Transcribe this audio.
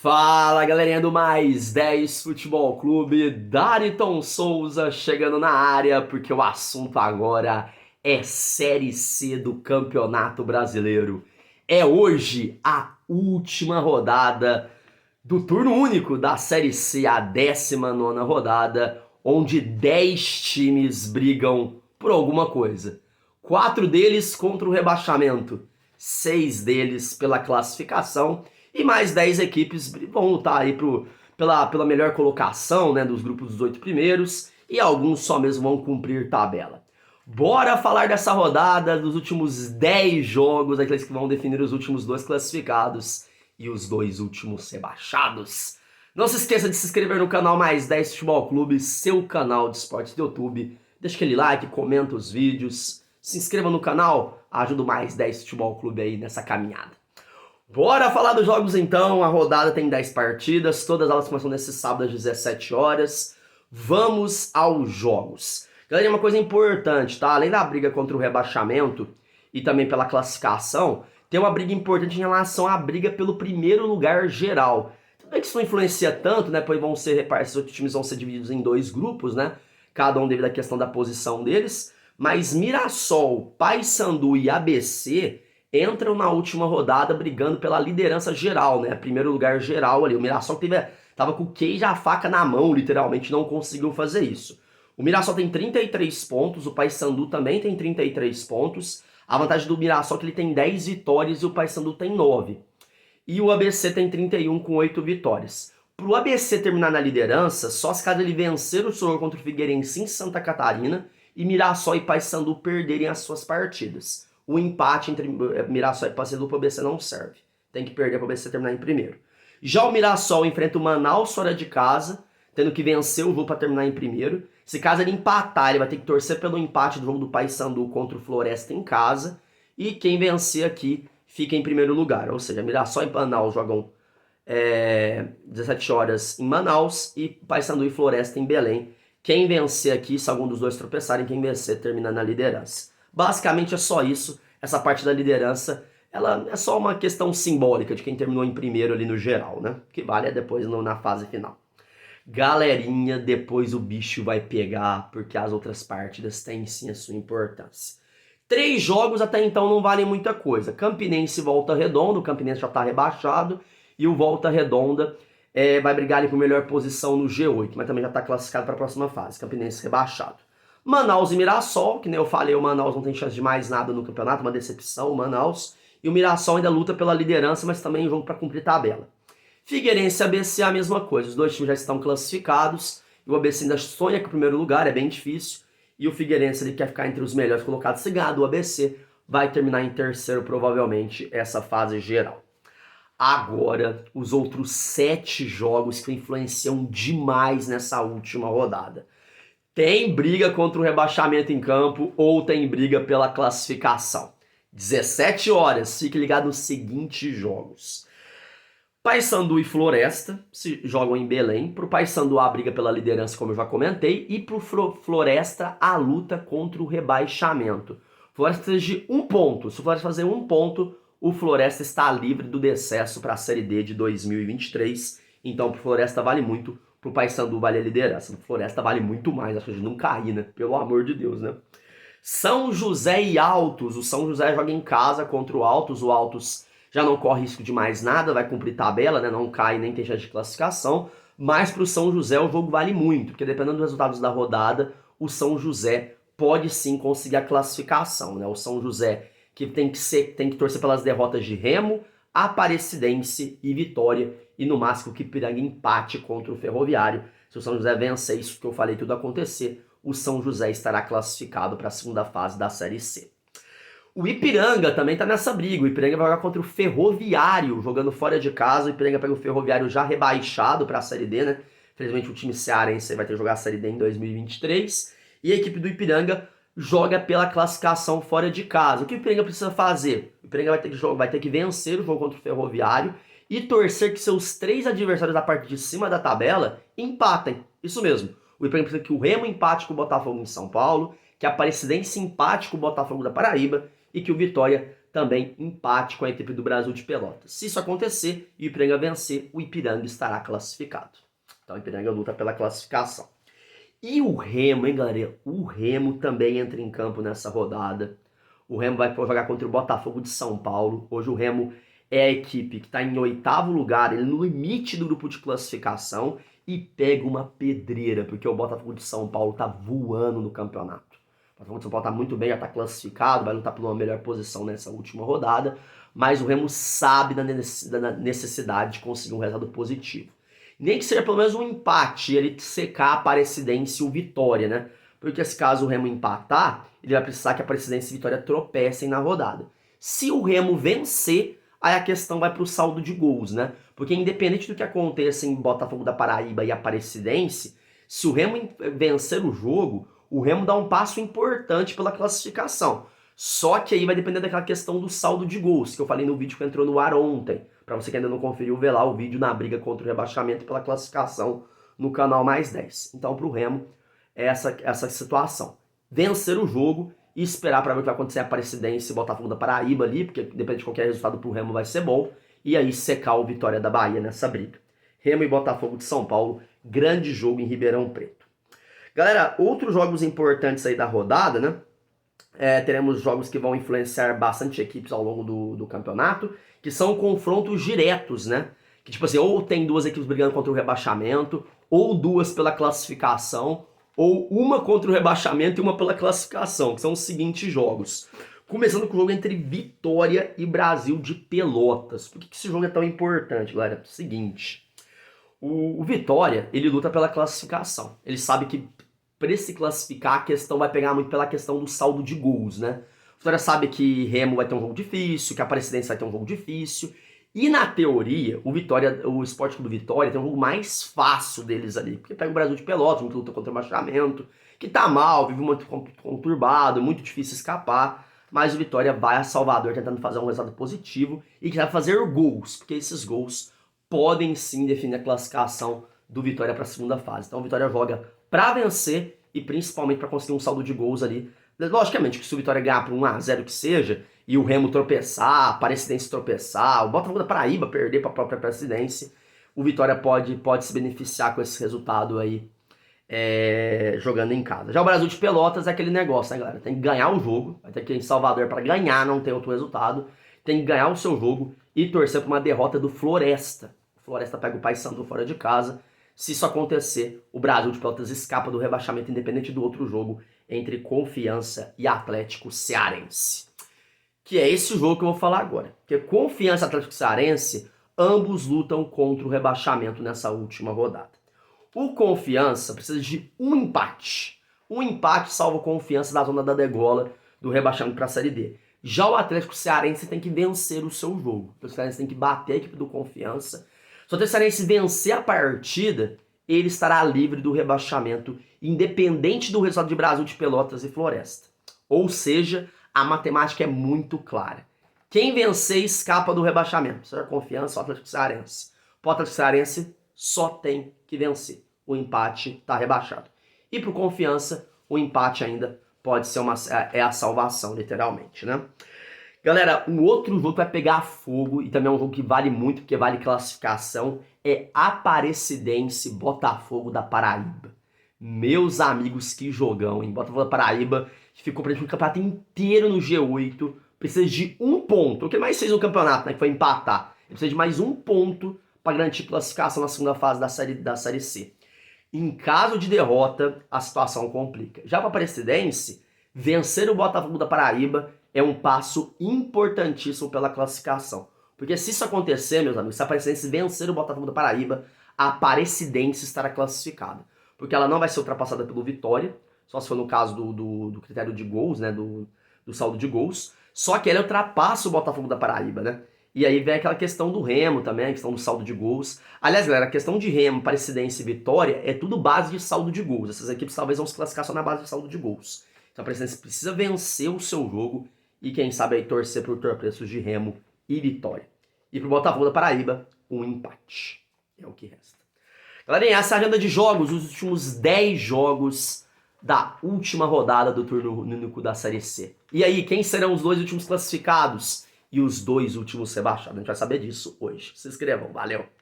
Fala, galerinha do Mais 10 Futebol Clube, Dariton Souza chegando na área, porque o assunto agora é Série C do Campeonato Brasileiro. É hoje a última rodada do turno único da Série C, a 19ª rodada, onde 10 times brigam por alguma coisa. 4 deles contra o rebaixamento, 6 deles pela classificação e mais 10 equipes vão lutar aí pela melhor colocação, né, dos grupos dos 8 primeiros, e alguns só mesmo vão cumprir tabela. Bora falar dessa rodada, dos últimos 10 jogos, aqueles que vão definir os últimos 2 classificados e os 2 últimos rebaixados. Não se esqueça de se inscrever no canal Mais 10 Futebol Clube, seu canal de esportes do YouTube. Deixa aquele like, comenta os vídeos, se inscreva no canal, ajuda o Mais 10 Futebol Clube aí nessa caminhada. Bora falar dos jogos então, a rodada tem 10 partidas, todas elas começam nesse sábado às 17 horas. Vamos aos jogos. Galera, uma coisa importante, tá? Além da briga contra o rebaixamento e também pela classificação, tem uma briga importante em relação à briga pelo primeiro lugar geral. Tudo bem que isso não influencia tanto, né? Pois vão ser repartidos, os outros times vão ser divididos em 2 grupos, né? Cada um devido à questão da posição deles. Mas Mirassol, Paysandu e ABC entram na última rodada brigando pela liderança geral, né? Primeiro lugar geral ali. O Mirassol tava com o queijo e a faca na mão, literalmente, não conseguiu fazer isso. O Mirassol tem 33 pontos, o Paysandu também tem 33 pontos. A vantagem do Mirassol é que ele tem 10 vitórias e o Paysandu tem 9. E o ABC tem 31 com 8 vitórias. Para o ABC terminar na liderança, só se caso ele vencer o jogo contra o Figueirense em Santa Catarina e Mirassol e Paysandu perderem as suas partidas. O empate entre Mirassol e Paysandu para o ABC não serve. Tem que perder para o ABC terminar em primeiro. Já o Mirassol enfrenta o Manaus fora de casa, tendo que vencer o jogo para terminar em primeiro. Se caso ele empatar, ele vai ter que torcer pelo empate do jogo do Paysandu contra o Floresta em casa. E quem vencer aqui fica em primeiro lugar. Ou seja, Mirassol e Manaus jogam 17 horas em Manaus e Paysandu e Floresta em Belém. Quem vencer aqui, se algum dos dois tropeçarem, quem vencer termina na liderança. Basicamente é só isso. Essa parte da liderança, ela é só uma questão simbólica de quem terminou em primeiro ali no geral, né? O que vale é depois na fase final. Galerinha, depois o bicho vai pegar, porque as outras partidas têm sim a sua importância. 3 jogos até então não valem muita coisa. Campinense e Volta Redonda, o Campinense já está rebaixado, e o Volta Redonda vai brigar ali por melhor posição no G8, mas também já está classificado para a próxima fase, Campinense rebaixado. Manaus e Mirassol, que nem eu falei, o Manaus não tem chance de mais nada no campeonato, uma decepção, o Manaus. E o Mirassol ainda luta pela liderança, mas também jogo para cumprir tabela. Figueirense e ABC a mesma coisa, os dois times já estão classificados, e o ABC ainda sonha com o primeiro lugar, é bem difícil, e o Figueirense ele quer ficar entre os melhores colocados. Se ganhar do ABC, vai terminar em terceiro provavelmente essa fase geral. Agora, os outros 7 jogos que influenciam demais nessa última rodada. Tem briga contra o rebaixamento em campo ou tem briga pela classificação. 17 horas, fique ligado nos seguintes jogos. Paysandu e Floresta se jogam em Belém. Para o Paysandu a briga pela liderança, como eu já comentei, e para o Floresta a luta contra o rebaixamento. Floresta precisa de 1 ponto. Se o Floresta fazer 1 ponto, o Floresta está livre do decesso para a Série D de 2023. Então, para o Floresta vale muito. Pro Paysandu vale a liderança, pro Floresta vale muito mais, acho que de não cair, né? Pelo amor de Deus, né? São José e Altos, o São José joga em casa contra o Altos já não corre risco de mais nada, vai cumprir tabela, né? Não cai nem tem chance de classificação, mas pro São José o jogo vale muito, porque dependendo dos resultados da rodada, o São José pode sim conseguir a classificação, né? O São José que tem que torcer pelas derrotas de Remo, Aparecidense e Vitória, e no máximo que Ipiranga empate contra o Ferroviário. Se o São José vencer isso que eu falei tudo acontecer, o São José estará classificado para a segunda fase da Série C. O Ipiranga também está nessa briga. O Ipiranga vai jogar contra o Ferroviário, jogando fora de casa. O Ipiranga pega o Ferroviário já rebaixado para a Série D, né? Infelizmente o time cearense vai ter que jogar a Série D em 2023. E a equipe do Ipiranga joga pela classificação fora de casa. O que o Ipiranga precisa fazer? O Ipiranga vai ter que vencer o jogo contra o Ferroviário e torcer que seus 3 adversários da parte de cima da tabela empatem. Isso mesmo. O Ipiranga precisa que o Remo empate com o Botafogo em São Paulo, que a Aparecidense empate com o Botafogo da Paraíba e que o Vitória também empate com a equipe do Brasil de Pelotas. Se isso acontecer e o Ipiranga vencer, o Ipiranga estará classificado. Então o Ipiranga luta pela classificação. E o Remo, hein, galera? O Remo também entra em campo nessa rodada. O Remo vai jogar contra o Botafogo de São Paulo. Hoje o Remo é a equipe que está em 8º lugar, ele no limite do grupo de classificação, e pega uma pedreira, porque o Botafogo de São Paulo está voando no campeonato. O Botafogo de São Paulo está muito bem, já está classificado, vai lutar por uma melhor posição nessa última rodada, mas o Remo sabe da necessidade de conseguir um resultado positivo. Nem que seja pelo menos um empate, ele secar a Aparecidense e o Vitória, né? Porque se caso o Remo empatar, ele vai precisar que a Aparecidense e a Vitória tropecem na rodada. Se o Remo vencer, aí a questão vai para o saldo de gols, né? Porque independente do que aconteça em Botafogo da Paraíba e Aparecidense, se o Remo vencer o jogo, o Remo dá um passo importante pela classificação. Só que aí vai depender daquela questão do saldo de gols, que eu falei no vídeo que entrou no ar ontem. Para você que ainda não conferiu, vê lá o vídeo na briga contra o rebaixamento pela classificação no canal Mais 10. Então, para o Remo, é essa situação. Vencer o jogo e esperar para ver o que vai acontecer a Aparecidense e Botafogo da Paraíba ali, porque depende de qualquer resultado pro Remo vai ser bom, e aí secar o Vitória da Bahia nessa briga. Remo e Botafogo de São Paulo, grande jogo em Ribeirão Preto. Galera, outros jogos importantes aí da rodada, né? Teremos jogos que vão influenciar bastante equipes ao longo do campeonato, que são confrontos diretos, né? Que tipo assim, ou tem duas equipes brigando contra o rebaixamento, ou duas pela classificação, ou uma contra o rebaixamento e uma pela classificação, que são os seguintes jogos. Começando com o jogo entre Vitória e Brasil de Pelotas. Por que esse jogo é tão importante, galera? Seguinte, o Vitória, ele luta pela classificação. Ele sabe que para se classificar, a questão vai pegar muito pela questão do saldo de gols, né? O Vitória sabe que Remo vai ter um jogo difícil, que a Aparecidense vai ter um jogo difícil. E na teoria, o Sport Clube do Vitória tem um jogo mais fácil deles ali. Porque pega o Brasil de Pelotas, muito luta contra o rebaixamento, que tá mal, vive muito conturbado, muito difícil escapar. Mas o Vitória vai a Salvador tentando fazer um resultado positivo e que vai fazer gols, porque esses gols podem sim definir a classificação do Vitória para a segunda fase. Então o Vitória joga para vencer e principalmente para conseguir um saldo de gols ali. Logicamente que se o Vitória ganhar por 1-0 que seja, e o Remo tropeçar, a Aparecidense tropeçar, o Botafogo da Paraíba perder para a própria Aparecidense, o Vitória pode se beneficiar com esse resultado aí, jogando em casa. Já o Brasil de Pelotas é aquele negócio, né, galera? Tem que ganhar o jogo, vai ter que ir em Salvador para ganhar, não tem outro resultado. Tem que ganhar o seu jogo e torcer para uma derrota do Floresta. O Floresta pega o Paysandu fora de casa. Se isso acontecer, o Brasil de Pelotas escapa do rebaixamento independente do outro jogo entre Confiança e Atlético Cearense. Que é esse jogo que eu vou falar agora. Porque Confiança e Atlético Cearense, ambos lutam contra o rebaixamento nessa última rodada. O Confiança precisa de um empate. Um empate salva o Confiança da zona da degola do rebaixamento para a Série D. Já o Atlético Cearense tem que vencer o seu jogo. O Atlético Cearense tem que bater a equipe do Confiança. Se o Atlético Cearense vencer a partida, ele estará livre do rebaixamento, independente do resultado de Brasil de Pelotas e Floresta. Ou seja, a matemática é muito clara. Quem vencer escapa do rebaixamento. Seja Confiança ou Atlético Cearense. O Atlético Cearense só tem que vencer. O empate está rebaixado. E para o Confiança, o empate ainda pode ser a salvação, literalmente, né? Galera, um outro jogo que vai pegar fogo, e também é um jogo que vale muito, porque vale classificação, é Aparecidense Botafogo da Paraíba. Meus amigos, que jogão, hein? Botafogo da Paraíba, que ficou praticamente o campeonato inteiro no G8, precisa de um ponto. O que mais fez no campeonato, né? Que foi empatar. Ele precisa de mais um ponto para garantir classificação na segunda fase da série C. Em caso de derrota, a situação complica. Já para a Aparecidense, vencer o Botafogo da Paraíba é um passo importantíssimo pela classificação. Porque se isso acontecer, meus amigos, se a Aparecidense vencer o Botafogo da Paraíba, a Aparecidense estará classificada. Porque ela não vai ser ultrapassada pelo Vitória, só se for no caso do critério de gols, né, do saldo de gols. Só que ela ultrapassa o Botafogo da Paraíba, né? E aí vem aquela questão do Remo também, a questão do saldo de gols. Aliás, galera, a questão de Remo, Aparecidense e Vitória é tudo base de saldo de gols. Essas equipes talvez vão se classificar só na base de saldo de gols. Então a Aparecidense precisa vencer o seu jogo e quem sabe aí torcer por tropeços de Remo e Vitória. E pro Botafogo da Paraíba, um empate. É o que resta. Galerinha, essa é a agenda de jogos, os últimos 10 jogos da última rodada do turno único da Série C. E aí, quem serão os dois últimos classificados? e os 2 últimos ser baixados. A gente vai saber disso hoje. Se inscrevam, valeu!